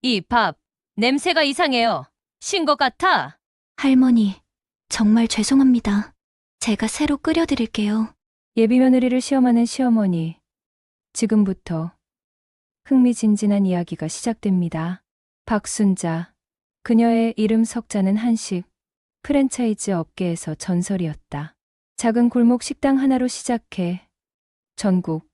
이 밥, 냄새가 이상해요. 신 것 같아. 할머니, 정말 죄송합니다. 제가 새로 끓여드릴게요. 예비 며느리를 시험하는 시어머니. 지금부터 흥미진진한 이야기가 시작됩니다. 박순자. 그녀의 이름 석자는 한식, 프랜차이즈 업계에서 전설이었다. 작은 골목 식당 하나로 시작해 전국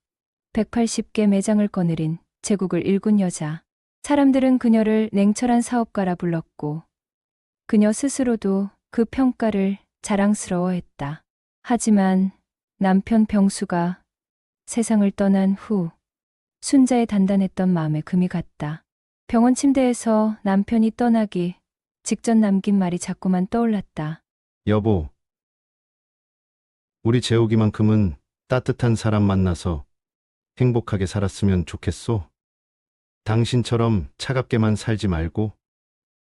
180개 매장을 거느린 제국을 일군 여자. 사람들은 그녀를 냉철한 사업가라 불렀고 그녀 스스로도 그 평가를 자랑스러워했다. 하지만 남편 병수가 세상을 떠난 후 순자의 단단했던 마음에 금이 갔다. 병원 침대에서 남편이 떠나기 직전 남긴 말이 자꾸만 떠올랐다. 여보, 우리 재욱이만큼은 따뜻한 사람 만나서 행복하게 살았으면 좋겠소. 당신처럼 차갑게만 살지 말고.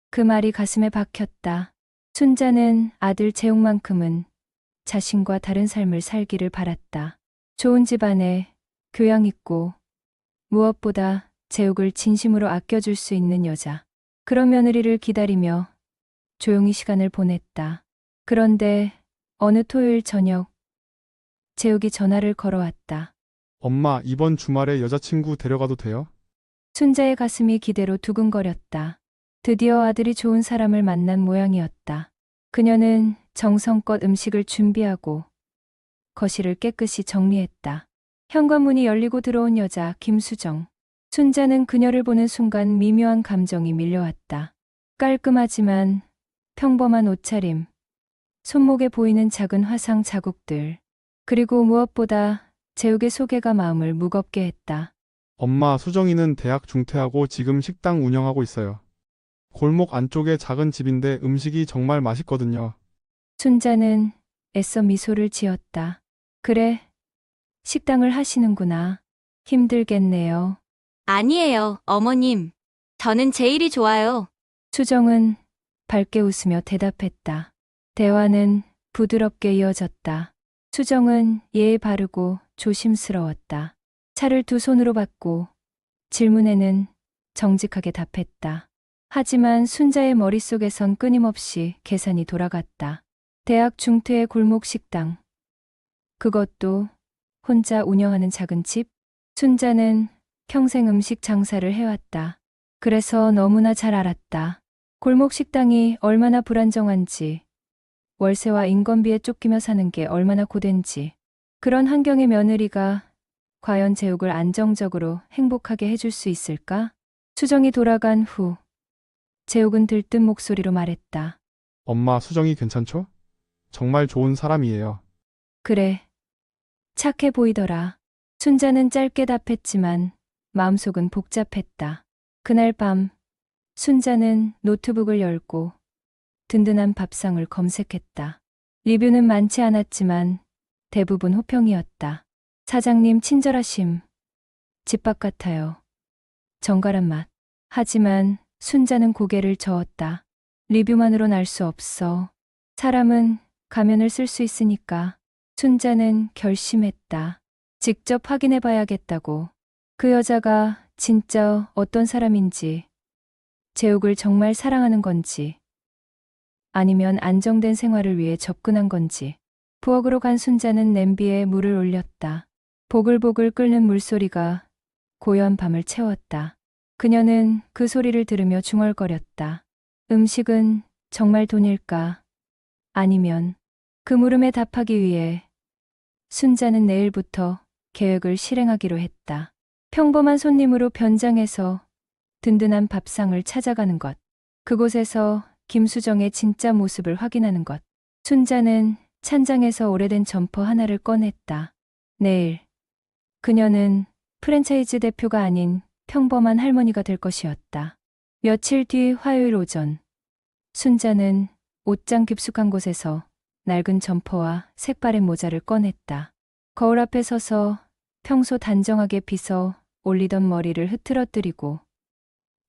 그 말이 가슴에 박혔다. 순자는 아들 재욱만큼은 자신과 다른 삶을 살기를 바랐다. 좋은 집안에 교양 있고 무엇보다 재욱을 진심으로 아껴줄 수 있는 여자. 그런 며느리를 기다리며 조용히 시간을 보냈다. 그런데 어느 토요일 저녁 재욱이 전화를 걸어왔다. 엄마, 이번 주말에 여자친구 데려가도 돼요? 순자의 가슴이 기대로 두근거렸다. 드디어 아들이 좋은 사람을 만난 모양이었다. 그녀는 정성껏 음식을 준비하고 거실을 깨끗이 정리했다. 현관문이 열리고 들어온 여자 김수정. 순자는 그녀를 보는 순간 미묘한 감정이 밀려왔다. 깔끔하지만 평범한 옷차림, 손목에 보이는 작은 화상 자국들, 그리고 무엇보다 재욱의 소개가 마음을 무겁게 했다. 엄마, 수정이는 대학 중퇴하고 지금 식당 운영하고 있어요. 골목 안쪽에 작은 집인데 음식이 정말 맛있거든요. 순자는 애써 미소를 지었다. 그래, 식당을 하시는구나. 힘들겠네요. 아니에요, 어머님. 저는 제 일이 좋아요. 수정은 밝게 웃으며 대답했다. 대화는 부드럽게 이어졌다. 수정은 예의 바르고 조심스러웠다. 차를 두 손으로 받고 질문에는 정직하게 답했다. 하지만 순자의 머릿속에선 끊임없이 계산이 돌아갔다. 대학 중퇴의 골목 식당. 그것도 혼자 운영하는 작은 집. 순자는 평생 음식 장사를 해왔다. 그래서 너무나 잘 알았다. 골목 식당이 얼마나 불안정한지, 월세와 인건비에 쫓기며 사는 게 얼마나 고된지. 그런 환경의 며느리가 과연 재욱을 안정적으로 행복하게 해줄 수 있을까? 수정이 돌아간 후 재욱은 들뜬 목소리로 말했다. 엄마, 수정이 괜찮죠? 정말 좋은 사람이에요. 그래. 착해 보이더라. 순자는 짧게 답했지만 마음속은 복잡했다. 그날 밤 순자는 노트북을 열고 든든한 밥상을 검색했다. 리뷰는 많지 않았지만 대부분 호평이었다. 사장님 친절하심. 집밥 같아요. 정갈한 맛. 하지만 순자는 고개를 저었다. 리뷰만으론 알 수 없어. 사람은 가면을 쓸 수 있으니까. 순자는 결심했다. 직접 확인해 봐야겠다고. 그 여자가 진짜 어떤 사람인지, 재욱을 정말 사랑하는 건지, 아니면 안정된 생활을 위해 접근한 건지. 부엌으로 간 순자는 냄비에 물을 올렸다. 보글보글 끓는 물소리가 고요한 밤을 채웠다. 그녀는 그 소리를 들으며 중얼거렸다. 음식은 정말 돈일까? 아니면 그 물음에 답하기 위해 순자는 내일부터 계획을 실행하기로 했다. 평범한 손님으로 변장해서 든든한 밥상을 찾아가는 것. 그곳에서 김수정의 진짜 모습을 확인하는 것. 순자는 찬장에서 오래된 점퍼 하나를 꺼냈다. 내일 그녀는 프랜차이즈 대표가 아닌 평범한 할머니가 될 것이었다. 며칠 뒤 화요일 오전 순자는 옷장 깊숙한 곳에서 낡은 점퍼와 색바랜 모자를 꺼냈다. 거울 앞에 서서 평소 단정하게 빗어 올리던 머리를 흐트러뜨리고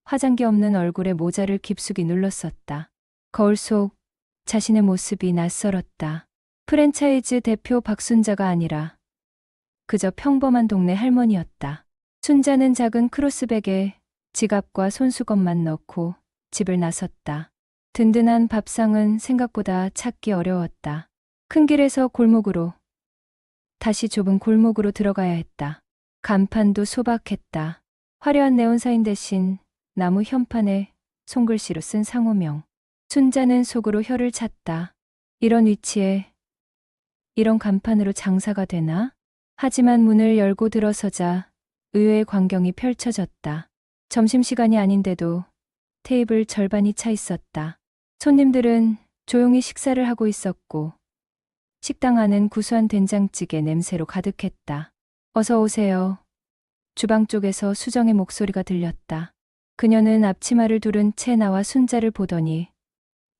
화장기 없는 얼굴에 모자를 깊숙이 눌렀었다. 거울 속 자신의 모습이 낯설었다. 프랜차이즈 대표 박순자가 아니라 그저 평범한 동네 할머니였다. 순자는 작은 크로스백에 지갑과 손수건만 넣고 집을 나섰다. 든든한 밥상은 생각보다 찾기 어려웠다. 큰 길에서 골목으로, 다시 좁은 골목으로 들어가야 했다. 간판도 소박했다. 화려한 네온사인 대신 나무 현판에 손글씨로 쓴 상호명. 순자는 속으로 혀를 찼다. 이런 위치에 이런 간판으로 장사가 되나? 하지만 문을 열고 들어서자 의외의 광경이 펼쳐졌다. 점심시간이 아닌데도 테이블 절반이 차 있었다. 손님들은 조용히 식사를 하고 있었고 식당 안은 구수한 된장찌개 냄새로 가득했다. 어서 오세요. 주방 쪽에서 수정의 목소리가 들렸다. 그녀는 앞치마를 두른 채 나와 순자를 보더니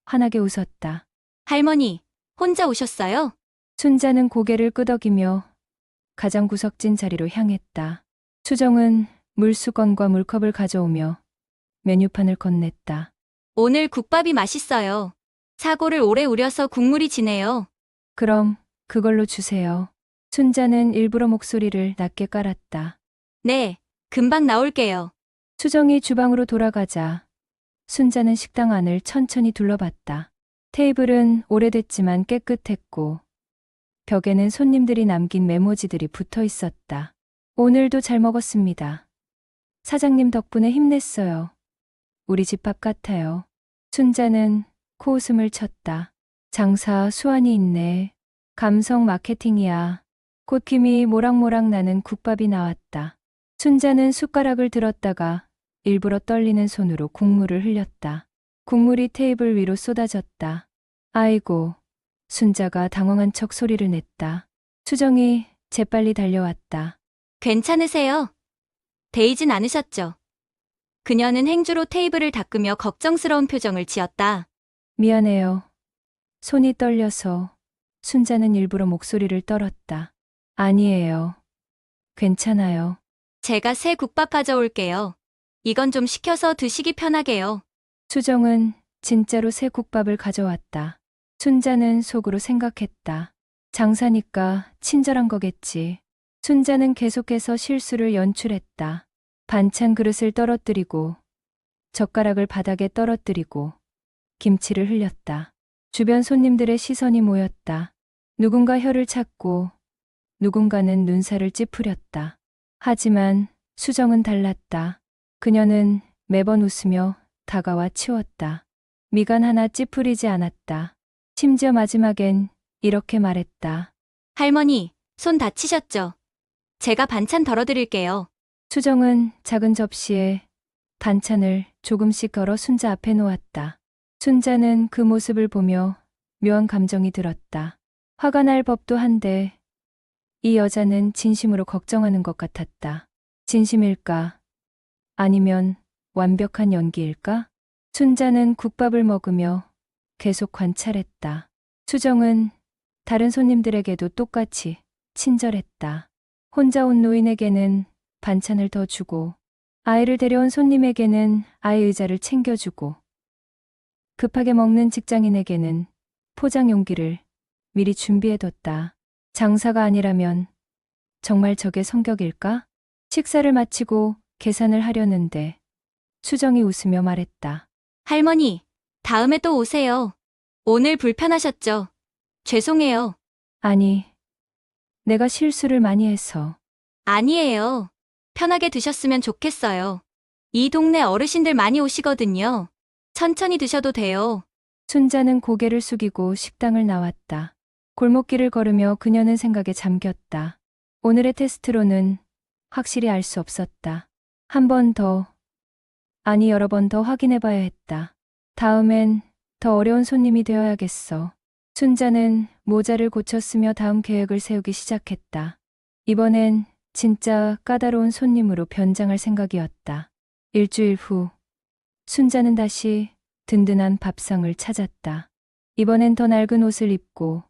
환하게 웃었다. 할머니, 혼자 오셨어요? 순자는 고개를 끄덕이며 가장 구석진 자리로 향했다. 수정은 물수건과 물컵을 가져오며 메뉴판을 건넸다. 오늘 국밥이 맛있어요. 사고를 오래 우려서 국물이 진해요. 그럼 그걸로 주세요. 순자는 일부러 목소리를 낮게 깔았다. 네, 금방 나올게요. 수정이 주방으로 돌아가자 순자는 식당 안을 천천히 둘러봤다. 테이블은 오래됐지만 깨끗했고 벽에는 손님들이 남긴 메모지들이 붙어 있었다. 오늘도 잘 먹었습니다. 사장님 덕분에 힘냈어요. 우리 집밥 같아요. 순자는 코웃음을 쳤다. 장사 수완이 있네. 감성 마케팅이야. 곧 김이 모락모락 나는 국밥이 나왔다. 순자는 숟가락을 들었다가 일부러 떨리는 손으로 국물을 흘렸다. 국물이 테이블 위로 쏟아졌다. 아이고. 순자가 당황한 척 소리를 냈다. 수정이 재빨리 달려왔다. 괜찮으세요? 데이진 않으셨죠? 그녀는 행주로 테이블을 닦으며 걱정스러운 표정을 지었다. 미안해요. 손이 떨려서. 순자는 일부러 목소리를 떨었다. 아니에요. 괜찮아요. 제가 새 국밥 가져올게요. 이건 좀 식혀서 드시기 편하게요. 수정은 진짜로 새 국밥을 가져왔다. 순자는 속으로 생각했다. 장사니까 친절한 거겠지. 순자는 계속해서 실수를 연출했다. 반찬 그릇을 떨어뜨리고 젓가락을 바닥에 떨어뜨리고 김치를 흘렸다. 주변 손님들의 시선이 모였다. 누군가 혀를 찾고 누군가는 눈살을 찌푸렸다. 하지만 수정은 달랐다. 그녀는 매번 웃으며 다가와 치웠다. 미간 하나 찌푸리지 않았다. 심지어 마지막엔 이렇게 말했다. 할머니, 손 다치셨죠? 제가 반찬 덜어드릴게요. 수정은 작은 접시에 반찬을 조금씩 덜어 순자 앞에 놓았다. 순자는 그 모습을 보며 묘한 감정이 들었다. 화가 날 법도 한데 이 여자는 진심으로 걱정하는 것 같았다. 진심일까? 아니면 완벽한 연기일까? 순자는 국밥을 먹으며 계속 관찰했다. 수정은 다른 손님들에게도 똑같이 친절했다. 혼자 온 노인에게는 반찬을 더 주고 아이를 데려온 손님에게는 아이 의자를 챙겨주고 급하게 먹는 직장인에게는 포장 용기를 미리 준비해뒀다. 장사가 아니라면 정말 저게 성격일까? 식사를 마치고 계산을 하려는데 수정이 웃으며 말했다. 할머니, 다음에 또 오세요. 오늘 불편하셨죠? 죄송해요. 아니, 내가 실수를 많이 해서. 아니에요. 편하게 드셨으면 좋겠어요. 이 동네 어르신들 많이 오시거든요. 천천히 드셔도 돼요. 순자는 고개를 숙이고 식당을 나왔다. 골목길을 걸으며 그녀는 생각에 잠겼다. 오늘의 테스트로는 확실히 알 수 없었다. 한 번 더, 아니 여러 번 더 확인해봐야 했다. 다음엔 더 어려운 손님이 되어야겠어. 순자는 모자를 고쳤으며 다음 계획을 세우기 시작했다. 이번엔 진짜 까다로운 손님으로 변장할 생각이었다. 일주일 후, 순자는 다시 든든한 밥상을 찾았다. 이번엔 더 낡은 옷을 입고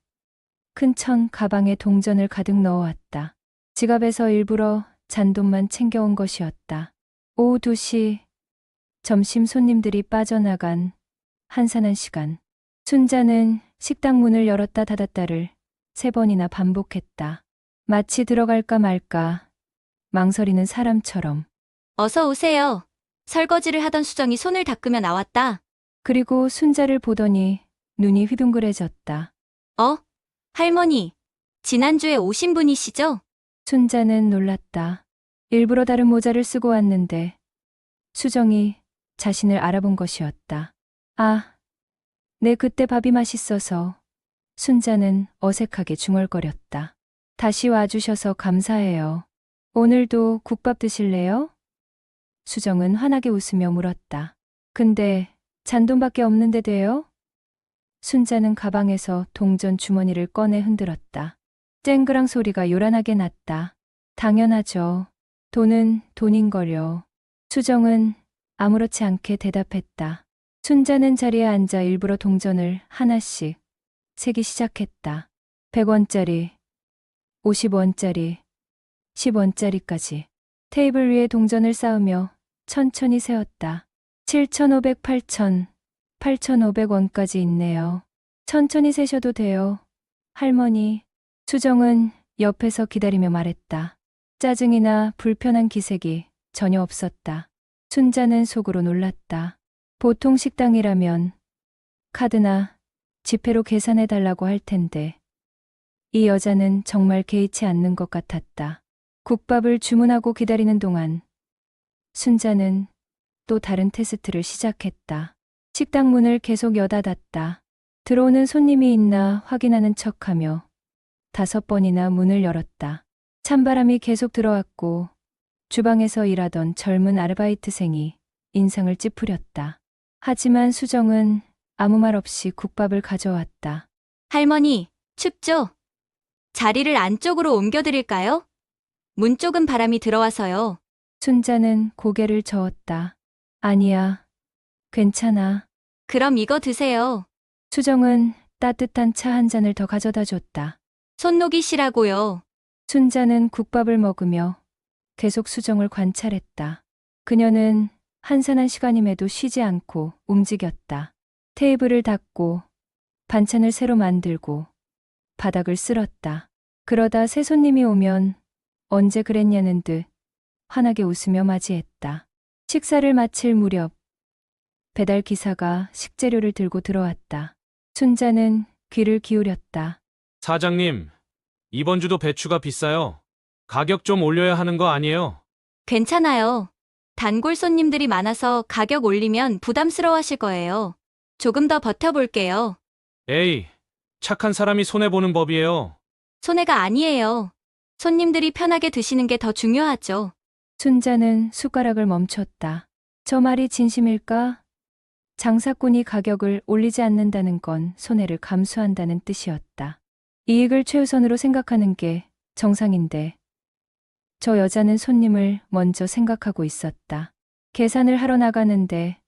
큰 천 가방에 동전을 가득 넣어왔다. 지갑에서 일부러 잔돈만 챙겨온 것이었다. 오후 2시, 점심 손님들이 빠져나간 한산한 시간. 순자는 식당 문을 열었다 닫았다를 3번이나 반복했다. 마치 들어갈까 말까 망설이는 사람처럼. 어서 오세요. 설거지를 하던 수정이 손을 닦으며 나왔다. 그리고 순자를 보더니 눈이 휘둥그레졌다. 할머니, 지난주에 오신 분이시죠? 순자는 놀랐다. 일부러 다른 모자를 쓰고 왔는데 수정이 자신을 알아본 것이었다. 아, 네, 그때 밥이 맛있어서. 순자는 어색하게 중얼거렸다. 다시 와주셔서 감사해요. 오늘도 국밥 드실래요? 수정은 환하게 웃으며 물었다. 근데 잔돈밖에 없는데 돼요? 순자는 가방에서 동전 주머니를 꺼내 흔들었다. 쨍그랑 소리가 요란하게 났다. 당연하죠. 돈은 돈인걸요. 수정은 아무렇지 않게 대답했다. 순자는 자리에 앉아 일부러 동전을 하나씩 세기 시작했다. 100원짜리, 50원짜리, 10원짜리까지. 테이블 위에 동전을 쌓으며 천천히 세었다. 7,500, 8,000, 8,500원까지 있네요. 천천히 세셔도 돼요. 할머니. 수정은 옆에서 기다리며 말했다. 짜증이나 불편한 기색이 전혀 없었다. 순자는 속으로 놀랐다. 보통 식당이라면 카드나 지폐로 계산해 달라고 할 텐데 이 여자는 정말 개의치 않는 것 같았다. 국밥을 주문하고 기다리는 동안 순자는 또 다른 테스트를 시작했다. 식당 문을 계속 여닫았다. 들어오는 손님이 있나 확인하는 척하며 5번이나 문을 열었다. 찬바람이 계속 들어왔고 주방에서 일하던 젊은 아르바이트생이 인상을 찌푸렸다. 하지만 수정은 아무 말 없이 국밥을 가져왔다. 할머니, 춥죠? 자리를 안쪽으로 옮겨드릴까요? 문 쪽은 바람이 들어와서요. 순자는 고개를 저었다. 아니야, 괜찮아. 그럼 이거 드세요. 수정은 따뜻한 차 한 잔을 더 가져다 줬다. 손 녹이시라고요. 순자는 국밥을 먹으며 계속 수정을 관찰했다. 그녀는 한산한 시간임에도 쉬지 않고 움직였다. 테이블을 닦고 반찬을 새로 만들고 바닥을 쓸었다. 그러다 새 손님이 오면 언제 그랬냐는 듯 환하게 웃으며 맞이했다. 식사를 마칠 무렵 배달 기사가 식재료를 들고 들어왔다. 순자는 귀를 기울였다. 사장님, 이번 주도 배추가 비싸요. 가격 좀 올려야 하는 거 아니에요? 괜찮아요. 단골 손님들이 많아서 가격 올리면 부담스러워하실 거예요. 조금 더 버텨볼게요. 에이, 착한 사람이 손해보는 법이에요. 손해가 아니에요. 손님들이 편하게 드시는 게 더 중요하죠. 순자는 숟가락을 멈췄다. 저 말이 진심일까? 장사꾼이 가격을 올리지 않는다는 건 손해를 감수한다는 뜻이었다. 이익을 최우선으로 생각하는 게 정상인데 저 여자는 손님을 먼저 생각하고 있었다. 계산을 하러 나가는데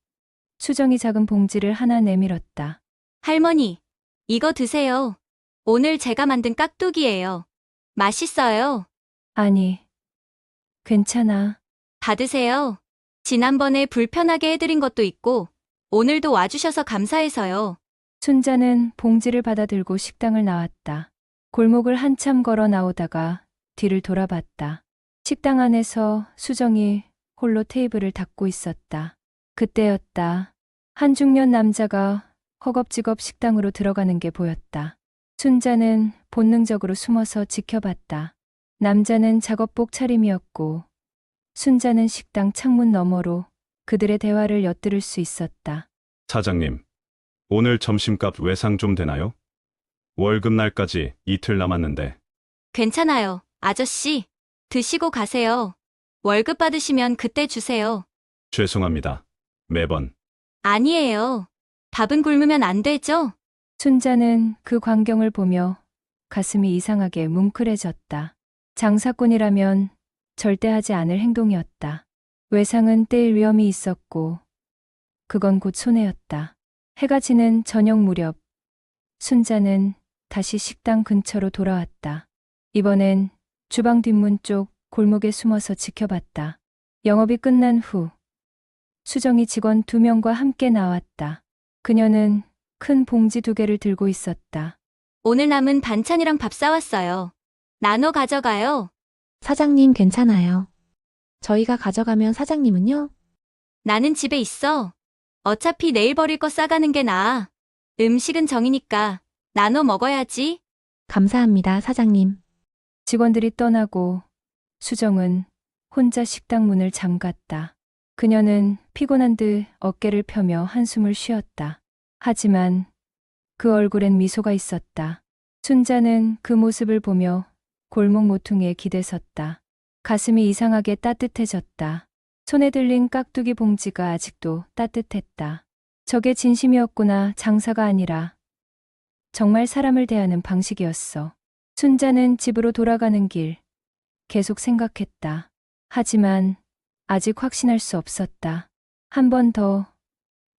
수정이 작은 봉지를 하나 내밀었다. 할머니, 이거 드세요. 오늘 제가 만든 깍두기예요. 맛있어요. 아니, 괜찮아. 받으세요. 지난번에 불편하게 해드린 것도 있고 오늘도 와주셔서 감사해서요. 순자는 봉지를 받아들고 식당을 나왔다. 골목을 한참 걸어 나오다가 뒤를 돌아봤다. 식당 안에서 수정이 홀로 테이블을 닦고 있었다. 그때였다. 한 중년 남자가 허겁지겁 식당으로 들어가는 게 보였다. 순자는 본능적으로 숨어서 지켜봤다. 남자는 작업복 차림이었고 순자는 식당 창문 너머로 그들의 대화를 엿들을 수 있었다. 사장님, 오늘 점심값 외상 좀 되나요? 월급 날까지 이틀 남았는데. 괜찮아요, 아저씨. 드시고 가세요. 월급 받으시면 그때 주세요. 죄송합니다. 매번. 아니에요. 밥은 굶으면 안 되죠? 순자는 그 광경을 보며 가슴이 이상하게 뭉클해졌다. 장사꾼이라면 절대 하지 않을 행동이었다. 외상은 떼일 위험이 있었고 그건 곧 손해였다. 해가 지는 저녁 무렵 순자는 다시 식당 근처로 돌아왔다. 이번엔 주방 뒷문 쪽 골목에 숨어서 지켜봤다. 영업이 끝난 후 수정이 직원 2명과 함께 나왔다. 그녀는 큰 봉지 2개를 들고 있었다. 오늘 남은 반찬이랑 밥 싸왔어요. 나눠 가져가요. 사장님 괜찮아요. 저희가 가져가면 사장님은요? 나는 집에 있어. 어차피 내일 버릴 거 싸가는 게 나아. 음식은 정이니까 나눠 먹어야지. 감사합니다, 사장님. 직원들이 떠나고 수정은 혼자 식당 문을 잠갔다. 그녀는 피곤한 듯 어깨를 펴며 한숨을 쉬었다. 하지만 그 얼굴엔 미소가 있었다. 순자는 그 모습을 보며 골목 모퉁이에 기대섰다. 가슴이 이상하게 따뜻해졌다. 손에 들린 깍두기 봉지가 아직도 따뜻했다. 저게 진심이었구나. 장사가 아니라 정말 사람을 대하는 방식이었어. 순자는 집으로 돌아가는 길 계속 생각했다. 하지만 아직 확신할 수 없었다. 한 번 더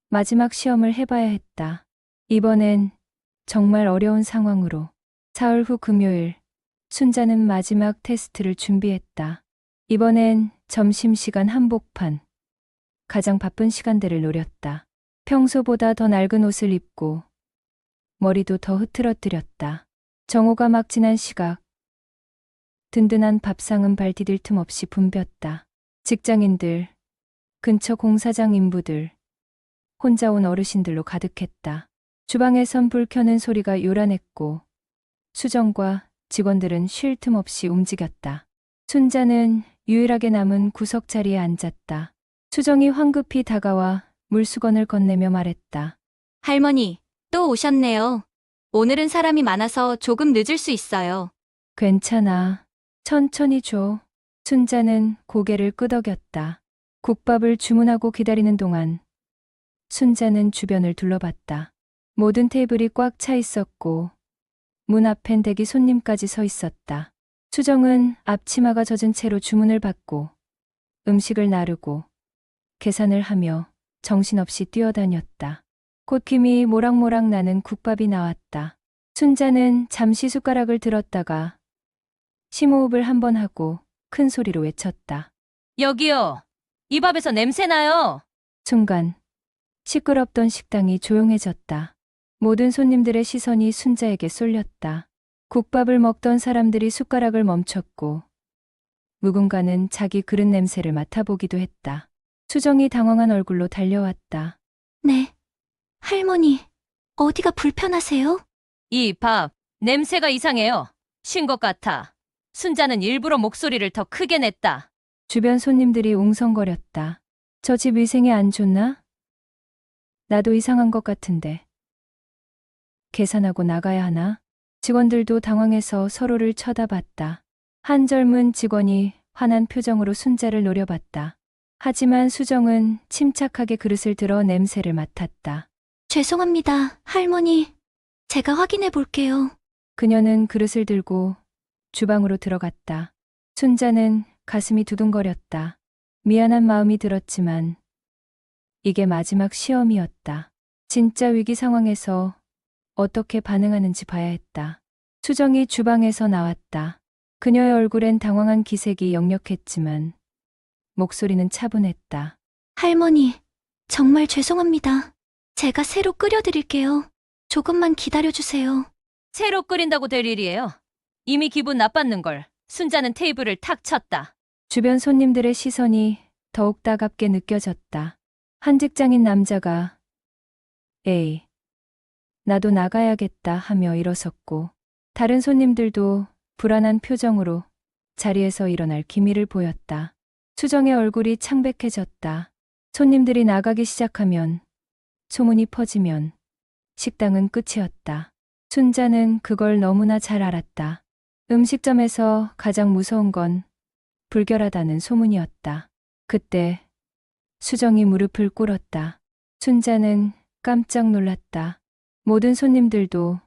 마지막 시험을 해봐야 했다. 이번엔 정말 어려운 상황으로. 사흘 후 금요일, 순자는 마지막 테스트를 준비했다. 이번엔 점심시간 한복판. 가장 바쁜 시간대를 노렸다. 평소보다 더 낡은 옷을 입고 머리도 더 흐트러뜨렸다. 정오가 막 지난 시각. 든든한 밥상은 발 디딜 틈 없이 붐볐다. 직장인들, 근처 공사장 인부들, 혼자 온 어르신들로 가득했다. 주방에선 불 켜는 소리가 요란했고 수정과 직원들은 쉴 틈 없이 움직였다. 순자는 유일하게 남은 구석 자리에 앉았다. 수정이 황급히 다가와 물수건을 건네며 말했다. 할머니, 또 오셨네요. 오늘은 사람이 많아서 조금 늦을 수 있어요. 괜찮아. 천천히 줘. 순자는 고개를 끄덕였다. 국밥을 주문하고 기다리는 동안 순자는 주변을 둘러봤다. 모든 테이블이 꽉 차 있었고 문 앞엔 대기 손님까지 서 있었다. 수정은 앞치마가 젖은 채로 주문을 받고 음식을 나르고 계산을 하며 정신없이 뛰어다녔다. 곧 김이 모락모락 나는 국밥이 나왔다. 순자는 잠시 숟가락을 들었다가 심호흡을 한 번 하고 큰 소리로 외쳤다. 여기요. 이 밥에서 냄새 나요. 순간 시끄럽던 식당이 조용해졌다. 모든 손님들의 시선이 순자에게 쏠렸다. 국밥을 먹던 사람들이 숟가락을 멈췄고 누군가는 자기 그릇 냄새를 맡아보기도 했다. 수정이 당황한 얼굴로 달려왔다. 네. 할머니, 어디가 불편하세요? 이 밥, 냄새가 이상해요. 신 것 같아. 순자는 일부러 목소리를 더 크게 냈다. 주변 손님들이 웅성거렸다. 저 집 위생이 안 좋나? 나도 이상한 것 같은데. 계산하고 나가야 하나? 직원들도 당황해서 서로를 쳐다봤다. 한 젊은 직원이 화난 표정으로 순자를 노려봤다. 하지만 수정은 침착하게 그릇을 들어 냄새를 맡았다. 죄송합니다, 할머니. 제가 확인해 볼게요. 그녀는 그릇을 들고 주방으로 들어갔다. 순자는 가슴이 두둥거렸다. 미안한 마음이 들었지만 이게 마지막 시험이었다. 진짜 위기 상황에서 어떻게 반응하는지 봐야 했다. 수정이 주방에서 나왔다. 그녀의 얼굴엔 당황한 기색이 역력했지만 목소리는 차분했다. 할머니, 정말 죄송합니다. 제가 새로 끓여드릴게요. 조금만 기다려주세요. 새로 끓인다고 될 일이에요. 이미 기분 나빴는걸. 순자는 테이블을 탁 쳤다. 주변 손님들의 시선이 더욱 따갑게 느껴졌다. 한 직장인 남자가 에이, 나도 나가야겠다 하며 일어섰고 다른 손님들도 불안한 표정으로 자리에서 일어날 기미를 보였다. 수정의 얼굴이 창백해졌다. 손님들이 나가기 시작하면 소문이 퍼지면 식당은 끝이었다. 순자는 그걸 너무나 잘 알았다. 음식점에서 가장 무서운 건 불결하다는 소문이었다. 그때 수정이 무릎을 꿇었다. 순자는 깜짝 놀랐다. 모든 손님들도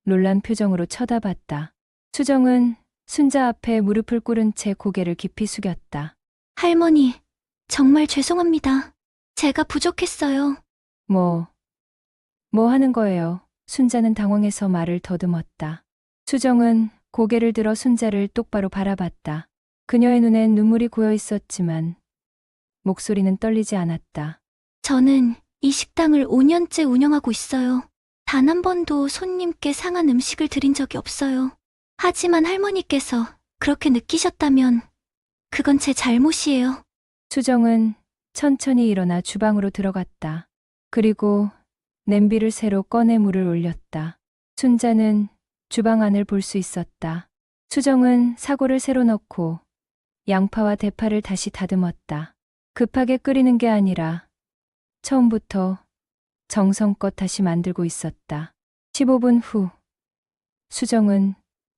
놀란 표정으로 쳐다봤다. 수정은 순자 앞에 무릎을 꿇은 채 고개를 깊이 숙였다. 할머니, 정말 죄송합니다. 제가 부족했어요. 뭐 하는 거예요? 순자는 당황해서 말을 더듬었다. 수정은 고개를 들어 순자를 똑바로 바라봤다. 그녀의 눈엔 눈물이 고여 있었지만 목소리는 떨리지 않았다. 저는 이 식당을 5년째 운영하고 있어요. 단 한 번도 손님께 상한 음식을 드린 적이 없어요. 하지만 할머니께서 그렇게 느끼셨다면 그건 제 잘못이에요. 수정은 천천히 일어나 주방으로 들어갔다. 그리고 냄비를 새로 꺼내 물을 올렸다. 순자는 주방 안을 볼 수 있었다. 수정은 사골을 새로 넣고 양파와 대파를 다시 다듬었다. 급하게 끓이는 게 아니라 처음부터 정성껏 다시 만들고 있었다. 15분 후 수정은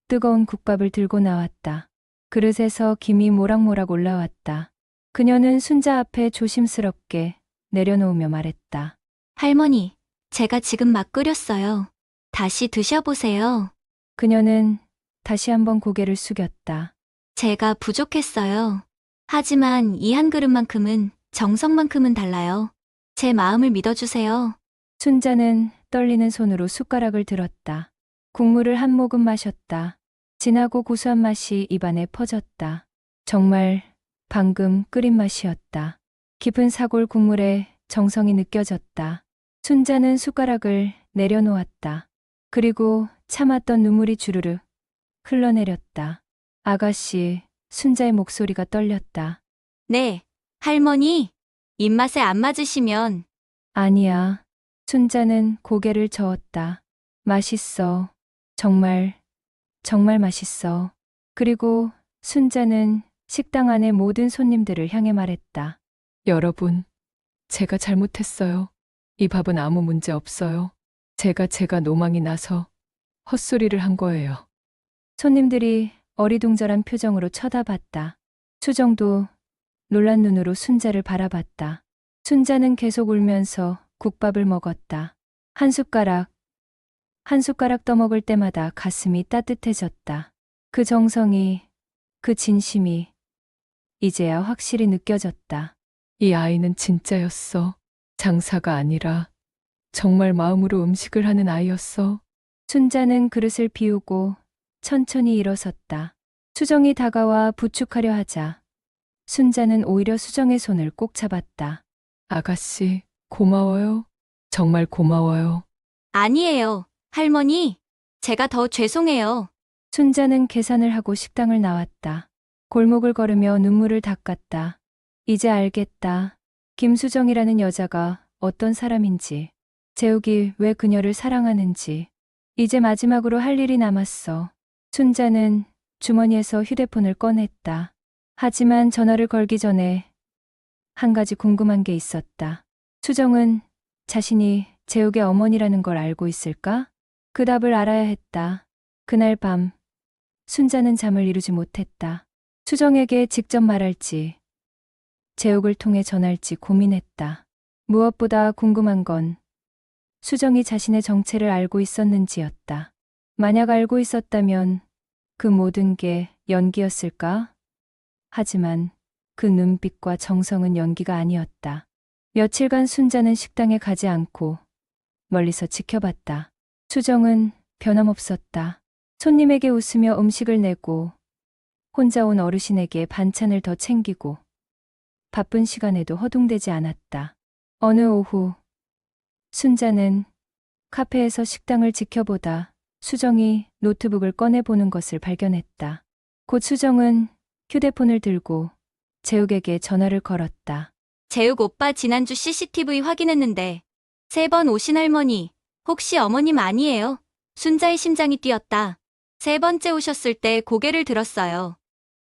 뜨거운 국밥을 들고 나왔다. 그릇에서 김이 모락모락 올라왔다. 그녀는 순자 앞에 조심스럽게 내려놓으며 말했다. 할머니, 제가 지금 막 끓였어요. 다시 드셔보세요. 그녀는 다시 한번 고개를 숙였다. 제가 부족했어요. 하지만 이 한 그릇만큼은 정성만큼은 달라요. 제 마음을 믿어주세요. 순자는 떨리는 손으로 숟가락을 들었다. 국물을 한 모금 마셨다. 진하고 고소한 맛이 입안에 퍼졌다. 정말 방금 끓인 맛이었다. 깊은 사골 국물에 정성이 느껴졌다. 순자는 숟가락을 내려놓았다. 그리고 참았던 눈물이 주르르 흘러내렸다. 아가씨, 순자의 목소리가 떨렸다. 네, 할머니. 입맛에 안 맞으시면 아니야. 순자는 고개를 저었다. 맛있어. 정말 맛있어. 그리고 순자는 식당 안의 모든 손님들을 향해 말했다. 여러분, 제가 잘못했어요. 이 밥은 아무 문제 없어요. 제가 노망이 나서 헛소리를 한 거예요. 손님들이 어리둥절한 표정으로 쳐다봤다. 수정도 놀란 눈으로 순자를 바라봤다. 순자는 계속 울면서 국밥을 먹었다. 한 숟가락 떠먹을 때마다 가슴이 따뜻해졌다. 그 정성이, 그 진심이 이제야 확실히 느껴졌다. 이 아이는 진짜였어. 장사가 아니라 정말 마음으로 음식을 하는 아이였어. 순자는 그릇을 비우고 천천히 일어섰다. 수정이 다가와 부축하려 하자 순자는 오히려 수정의 손을 꼭 잡았다. 아가씨, 고마워요. 정말 고마워요. 아니에요. 할머니, 제가 더 죄송해요. 순자는 계산을 하고 식당을 나왔다. 골목을 걸으며 눈물을 닦았다. 이제 알겠다. 김수정이라는 여자가 어떤 사람인지, 재욱이 왜 그녀를 사랑하는지. 이제 마지막으로 할 일이 남았어. 순자는 주머니에서 휴대폰을 꺼냈다. 하지만 전화를 걸기 전에 한 가지 궁금한 게 있었다. 수정은 자신이 재욱의 어머니라는 걸 알고 있을까? 그 답을 알아야 했다. 그날 밤 순자는 잠을 이루지 못했다. 수정에게 직접 말할지 재욱을 통해 전할지 고민했다. 무엇보다 궁금한 건 수정이 자신의 정체를 알고 있었는지였다. 만약 알고 있었다면 그 모든 게 연기였을까? 하지만 그 눈빛과 정성은 연기가 아니었다. 며칠간 순자는 식당에 가지 않고 멀리서 지켜봤다. 수정은 변함없었다. 손님에게 웃으며 음식을 내고 혼자 온 어르신에게 반찬을 더 챙기고 바쁜 시간에도 허둥대지 않았다. 어느 오후 순자는 카페에서 식당을 지켜보다 수정이 노트북을 꺼내보는 것을 발견했다. 곧 수정은 휴대폰을 들고 재욱에게 전화를 걸었다. 재욱 오빠 지난주 CCTV 확인했는데 3번 오신 할머니, 혹시 어머님 아니에요? 순자의 심장이 뛰었다. 3번째 오셨을 때 고개를 들었어요.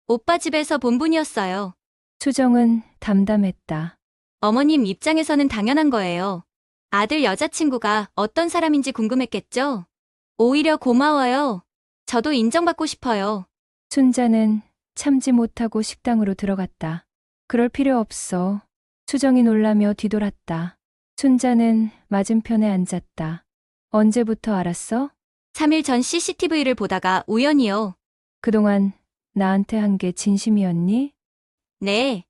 오빠 집에서 본 분이었어요. 수정은 담담했다. 어머님 입장에서는 당연한 거예요. 아들 여자친구가 어떤 사람인지 궁금했겠죠? 오히려 고마워요. 저도 인정받고 싶어요. 순자는 참지 못하고 식당으로 들어갔다. 그럴 필요 없어. 수정이 놀라며 뒤돌았다. 순자는 맞은편에 앉았다. 언제부터 알았어? 3일 전 CCTV를 보다가 우연히요. 그동안 나한테 한 게 진심이었니? 네.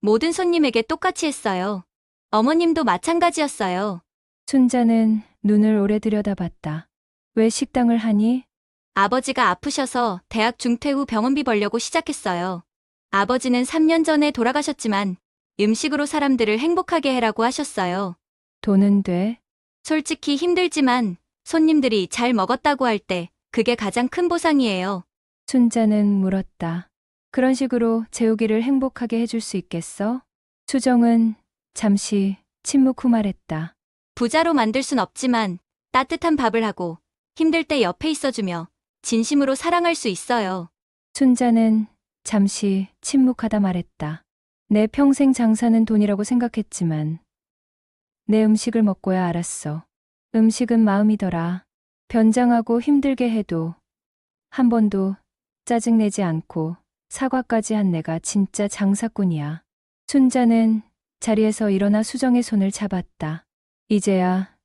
모든 손님에게 똑같이 했어요. 어머님도 마찬가지였어요. 순자는 눈을 오래 들여다봤다. 왜 식당을 하니? 아버지가 아프셔서 대학 중퇴 후 병원비 벌려고 시작했어요. 아버지는 3년 전에 돌아가셨지만 음식으로 사람들을 행복하게 해라고 하셨어요. 돈은 돼? 솔직히 힘들지만 손님들이 잘 먹었다고 할 때 그게 가장 큰 보상이에요. 순자는 물었다. 그런 식으로 재욱이를 행복하게 해줄 수 있겠어? 수정은 잠시 침묵 후 말했다. 부자로 만들 순 없지만 따뜻한 밥을 하고 힘들 때 옆에 있어주며 진심으로 사랑할 수 있어요. 순자는 잠시 침묵하다 말했다. 내 평생 장사는 돈이라고 생각했지만 내 음식을 먹고야 알았어. 음식은 마음이더라. 변장하고 힘들게 해도 한 번도 짜증내지 않고 사과까지 한 내가 진짜 장사꾼이야. 순자는 자리에서 일어나 수정의 손을 잡았다. 이제야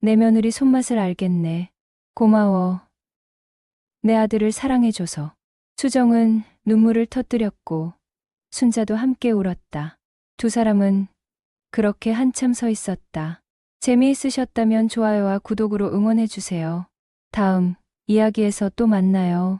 내 며느리 손맛을 알겠네. 고마워. 내 아들을 사랑해줘서. 수정은 눈물을 터뜨렸고 순자도 함께 울었다. 두 사람은 그렇게 한참 서 있었다. 재미있으셨다면 좋아요와 구독으로 응원해주세요. 다음 이야기에서 또 만나요.